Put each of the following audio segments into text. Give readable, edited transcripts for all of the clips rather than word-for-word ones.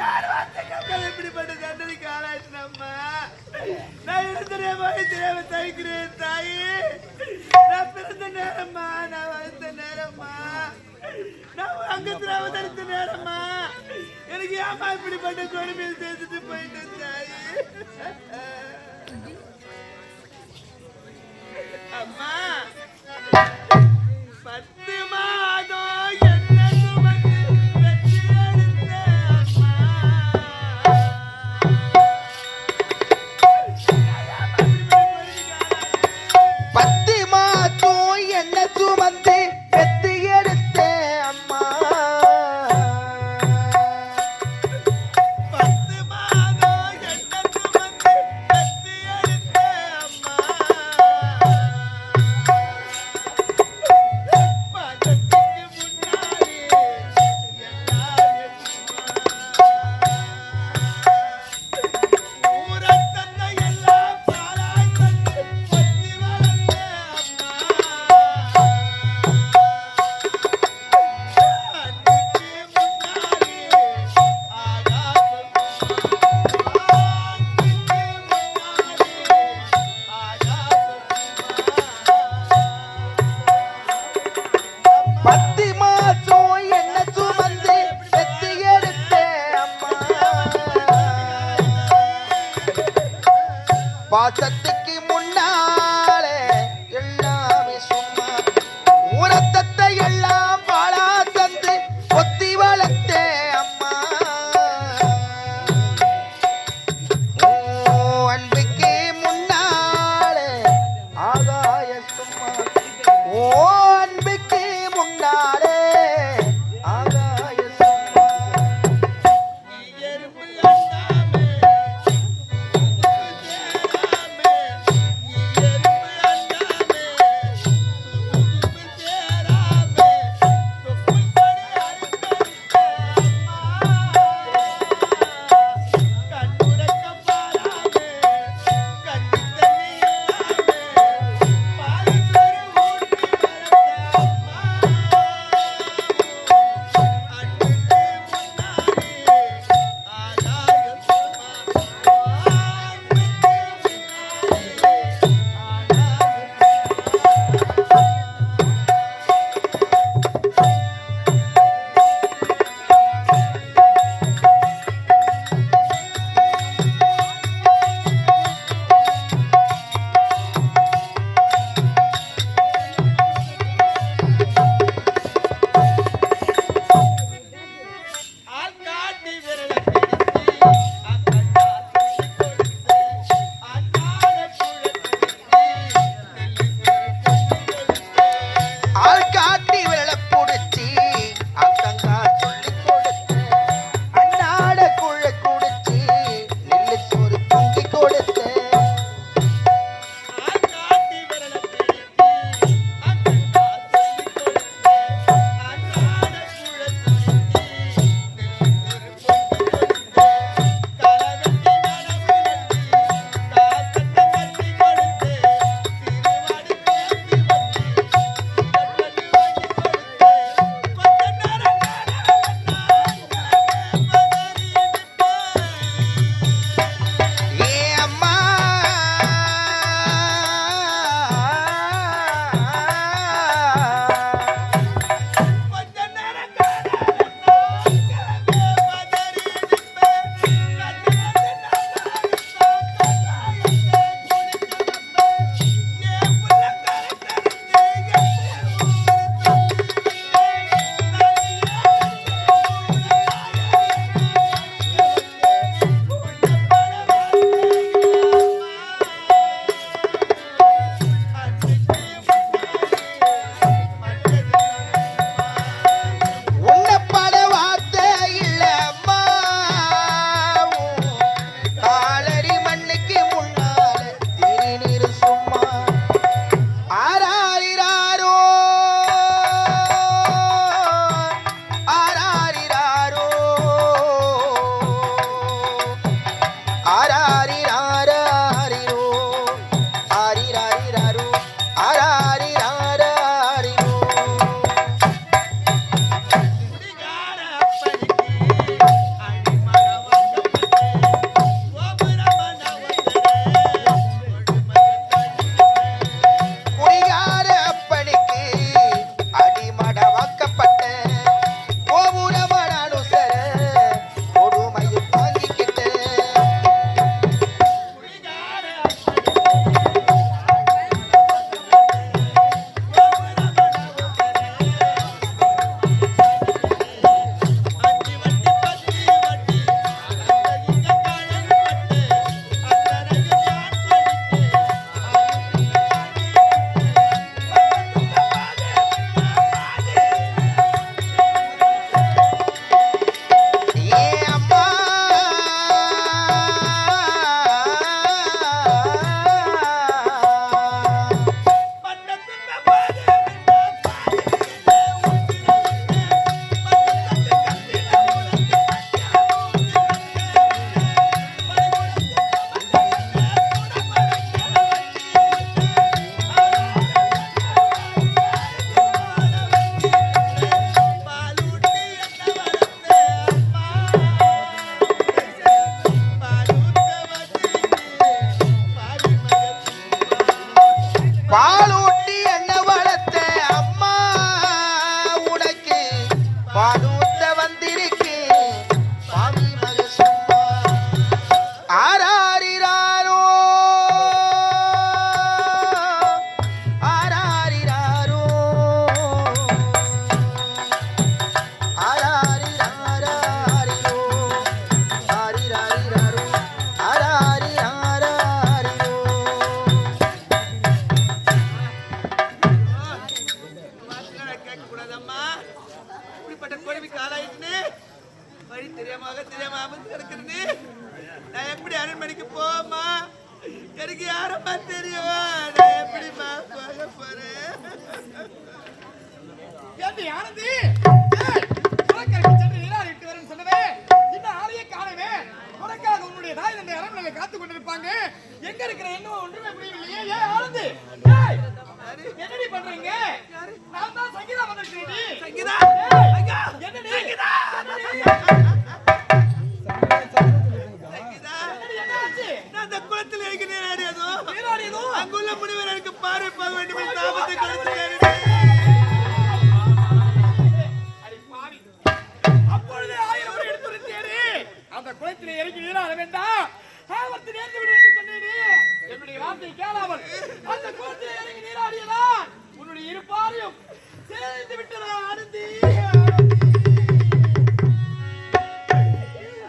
யார் வார்த்தைகள் இப்படிப்பட்ட தண்டனைக்கு ஆளாயிட்டுனம்மா. நான் தெரியாம தவிக்கிறேன் தாயி. நான் பிறந்த நேரம்மா, நான் வளர்த்த நேரம்மா, நான் அங்கத்துல அவதரித்த நேரம்மா. எனக்கு ஏமா இப்படிப்பட்ட கொடுமையை சேர்த்துட்டு போயிட்டேன் தாயி. அம்மா 10 மாதம் என்ன சுமந்து வெற்றி எடுத்த அம்மா. 10 மாதம் என்ன சுமந்து வெற்றி எடுத்த அம்மா. 10 மாதம் என்ன சுமந்து வெற்றி எடுத்த அம்மா. பாசத்துக்கு முன்னாலே எல்லாமே சும்மா. உரத்தத்தை எல்லாம் பாலா தந்து ஒத்தி வளர்த்தே அம்மா. அன்புக்கு முன்னாலே ஆகாய சும்மா. அன்புக்கு முன்னாலே ஆகாய சும்மா. தெரியாம ஆபத்து கிடக்குறது. நான் எப்படி அரண்மனைக்கு போமா? எனக்கு யாரம்மா தெரியும்? நான் எப்படிமா போக போறேன்? ஏண்டி ஆனந்தி? ஏய், உனக்கு சென்று நீராடிட்டு வரேன்னு சொன்னவே, இந்த ஆளையே காணவே. உனக்காக உன்னுடைய தாய் தந்தை அரண்மனையில காத்துக் கொண்டிருப்பாங்க. எங்க இருக்கிற என்ன ஒன்றுமே புரியவில்லையே. ஏய் ஆனந்தி, ஏய், என்னடி பண்றீங்க? நான் தான் சங்கீதா வந்திருக்கேன். சங்கீதா, ஏய், ஐயா, என்னடி? சங்கீதா, என்னடி, சங்கீதா, என்னாச்சு? நான் அந்த குளத்தில் இறங்கி நீராடியதும் நீராடியதும் அங்குள்ள முனிவர் எனக்கு பார்வை பார்க்க வேண்டும் என்று தாபத்தை கொடுத்துட்டாரு. அடி பாவி. அப்பொழுதே 1000 முறை எடுத்துரைத்தேனே. அந்த குளத்திலே இறங்கி நீராட வேண்டாம். ஆபத்து நேர்ந்து விடு என்று சொன்னேனே. என்னுடைய வார்த்தை கேளாமல் அந்த குளத்திலே இறங்கி நீராடியதான் உன்னுடைய இருப்பாரையும் சேர்ந்து விட்டதா ஆனந்தி.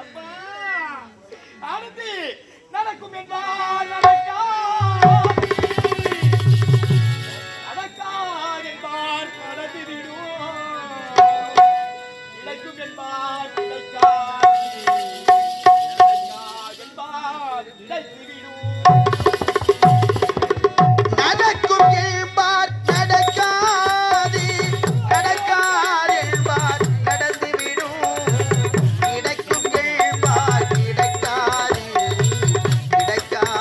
அப்பா, ஆனந்தி, நடக்கும் என்றால் நடக்காது என்பார் நடந்துவிடும். கிடைக்கும் என்பார் கிடைக்காது என்பார் கிடைத்துவிடும். நடக்கும் என்பார் நடக்காது, நடக்காது என்பார் நடந்துவிடும். கிடைக்கும் என்பார் கிடைக்காது, கிடைக்காது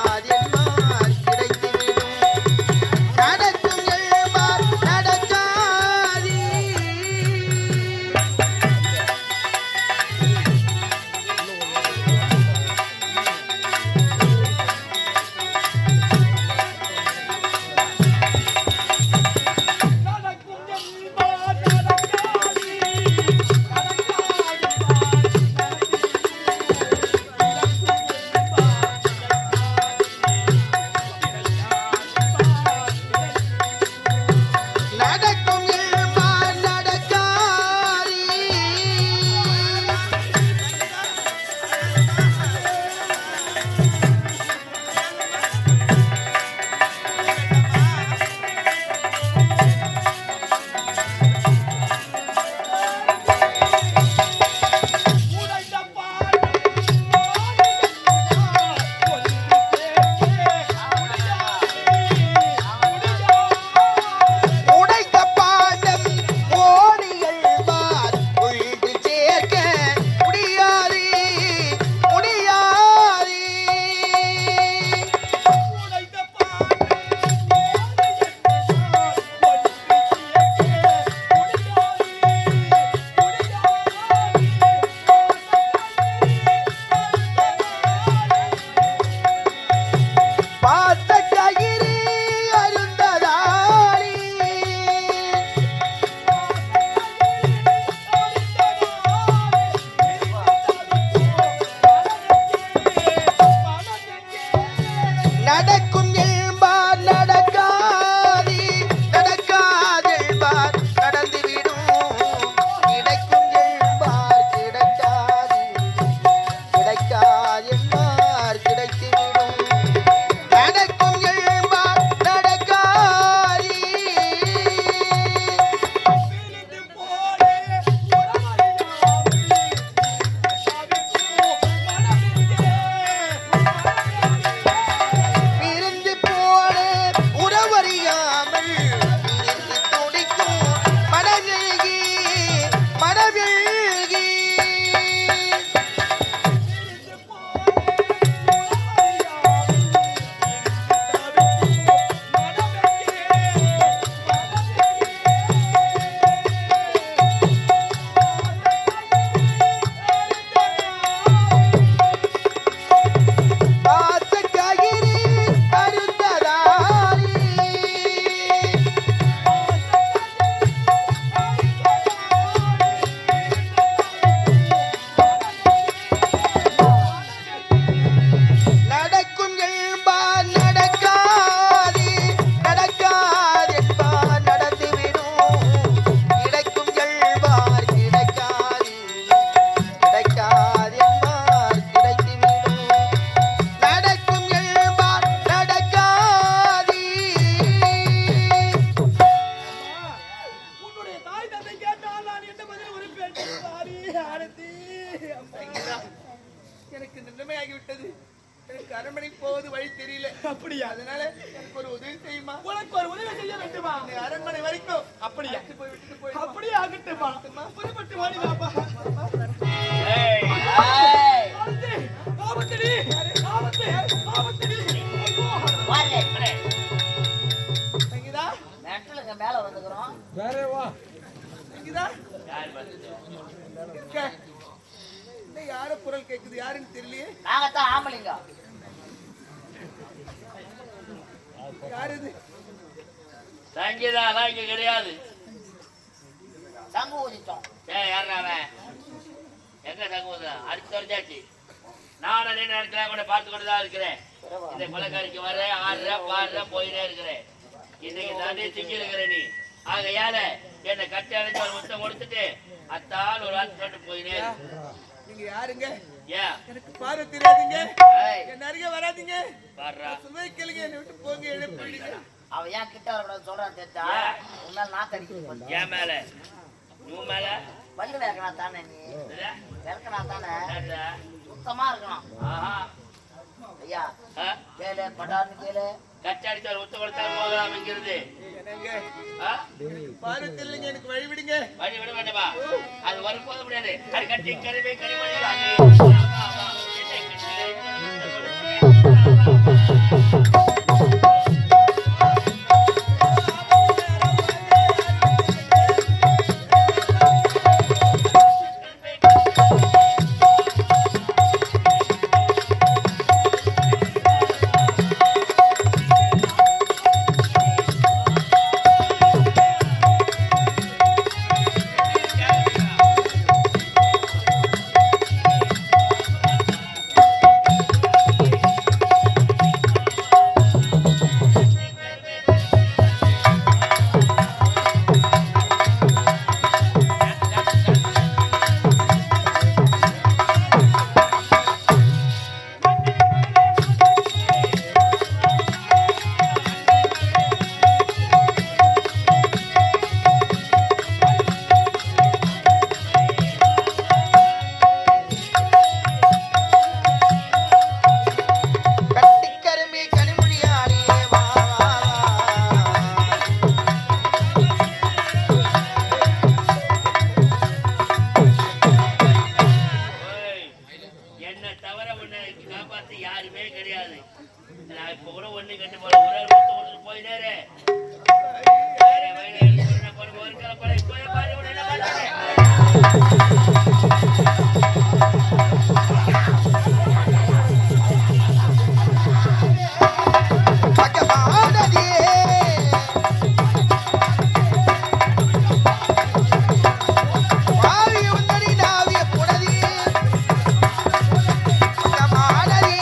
இங்கதான் எனக்கு நிலைமையாகிவிட்டது. எனக்கு அரண்மனைக்கு போவது வழி தெரியல. அப்படியா? அதனால எனக்கு ஒரு உதவி செய்யுமா? உனக்கு ஒரு உதவி செய்ய வேண்டுமா? நீ அரண்மனை வரைக்கும் அப்படியா? போய் விட்டுட்டு போய் அப்படியே ஆகட்டுமா? புறப்பட்டு வாடி பாப்பா. ஏய் ஆபத்து! ஆபத்துடி! ஆபத்து! ஆபத்துடி! ஐயோ! வாங்க இப்படி சங்கீதா, மெட்டலுக்கு மேல வந்துக்கிறோம். சங்கீதா யார் பார்த்தது? இருக்க. என்ன யார குரல் கேக்குது? யாருன்னு தெரியலையே. நாங்கத்தான் ஆம்பளைங்க. யாரு இது? சங்கீதா எல்லாம் இங்க கிடையாது. சங்கு ஊதிட்டோம். ஏய் யாரா அவன்? எங்க சங்கு ஊதுறான்? அடிச்சு வரைச்சாச்சு. நான் அதே நேரத்தில் கூட பார்த்து கொண்டு தான் இருக்கிறேன். இந்த கொலைக்காரிக்கு வர்றேன், ஆடுறேன், பாடுறேன், போயினே இருக்கிறேன். இன்னைக்கு தாண்டி சிக்கி இருக்கிற நீ. ஆகையால என்னை கட்டி அடைச்சு ஒரு முத்தம் கொடுத்துட்டு அத்தால் ஒரு ஆள் சொல்லிட்டு போயினே. நீங்க யாருங்க? ஏன் எனக்கு பார்வை தெரியாதுங்க. ஏய் என்ன அருகே வராதீங்க. பாடுறா. சுவை கேளுங்க. என்னை விட்டு போங்க. எழுப்பிடுங்க. அவன் ஏன் கிட்ட வரக்கூடாது சொல்றான் தெரிஞ்சா? உன்னால நாக்கு அடிக்க ஏன் மேல உன் மேல பல்லு விளக்கணும் தானே? நீ விளக்கணும் தானே? சுத்தமா இருக்கணும். ஐயா கேளு, பட்டான்னு கேளு. கச்சாடிச்சார் ஒத்து கொடுத்தா போகலாம் என்கிறது. என்னங்க பார்வை தெரியலங்க. எனக்கு வழி விடுங்க. வழி விட வேண்டாமா? அது வரும் போத முடியாது. அது கட்டி கருவே கரிமணி கட்டிக்கருமே கனிமொழியாடியே வா வா என்ன தவிர உன்னை காப்பாத்து யாருமே கிடையாது. நான் இப்ப கூட ஒண்ணு கட்டு போல ஒரே ஒருத்தர் போய் நேரே ஒரு கலப்படை போய் பாரு உடனே என்ன பண்றேன். பக்கமானதே வாவி உன்னடி நாவிய புனதி பக்கமானதே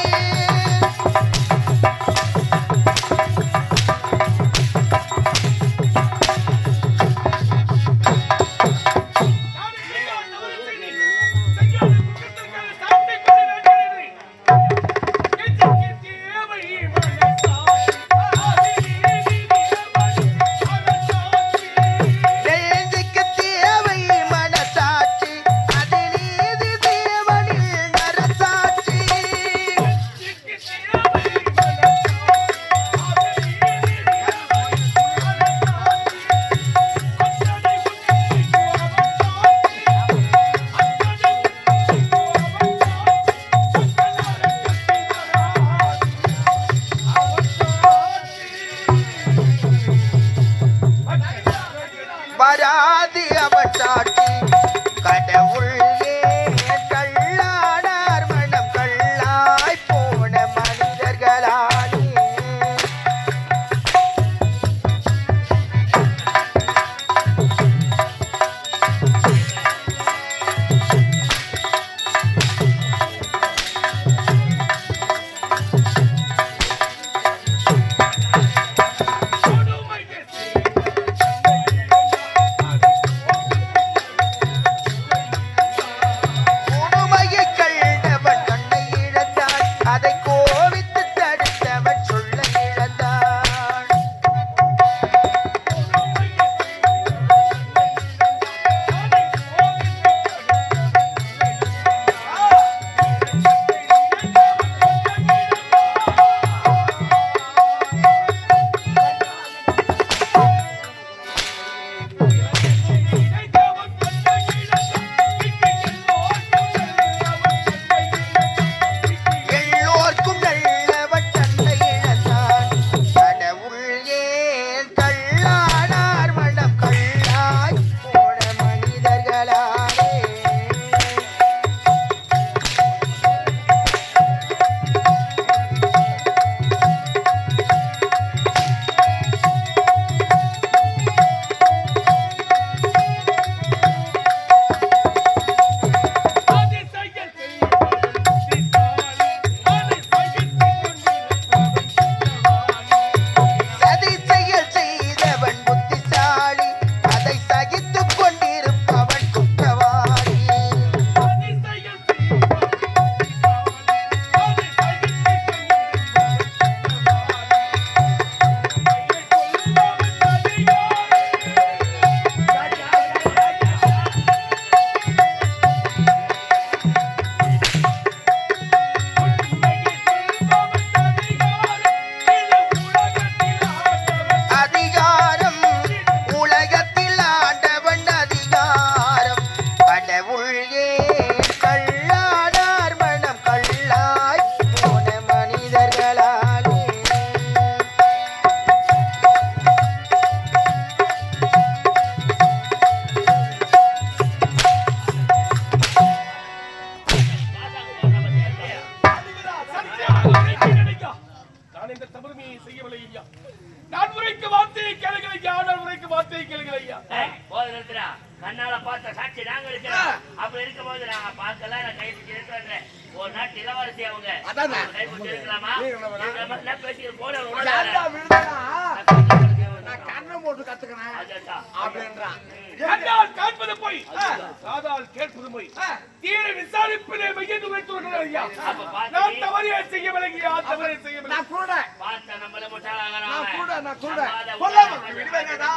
சங்கியாடு நான் இந்த தவறுமையை செய்யவில்லை ஐயா. நான் உரைக்கு வார்த்தையை கேளுங்கள் ஐயா. நான் உரைக்கு வார்த்தையை கேளுங்கள் ஐயா. போது நிறுத்துறா. கண்ணால பார்த்த சாட்சி நாங்க இருக்கிறோம். அப்படி இருக்கும்போது நாங்க பார்க்கலாம். நான் கை பிடிச்சி இருக்கிறேன். ஒரு நாட்டு இளவரசி அவங்க கை பிடிச்சி இருக்கலாமா? என்ன பேசி போட கண்ணம் போட்டு கத்துக்கிறேன் அப்படின்றான். கண்ணால் காண்பது போய் காதால் கேட்பது போய் தீர விசாரிப்பிலே மையத்து வைத்து வருகிறார் ஐயா. நான் தவறியே செய்யவில்லை ஐயா. தவறியே செய்யவில்லை. நான் கூட பார்த்த நம்மள முட்டாளாகிறான். நான் கூட கொல்லாம விடுவேங்கடா.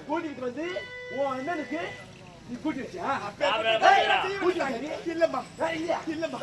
கூட்டிட்டு வந்து உன் அண்ணனுக்கு நீ கூட்டி வச்சியா? இல்லம்மா இல்லம்மா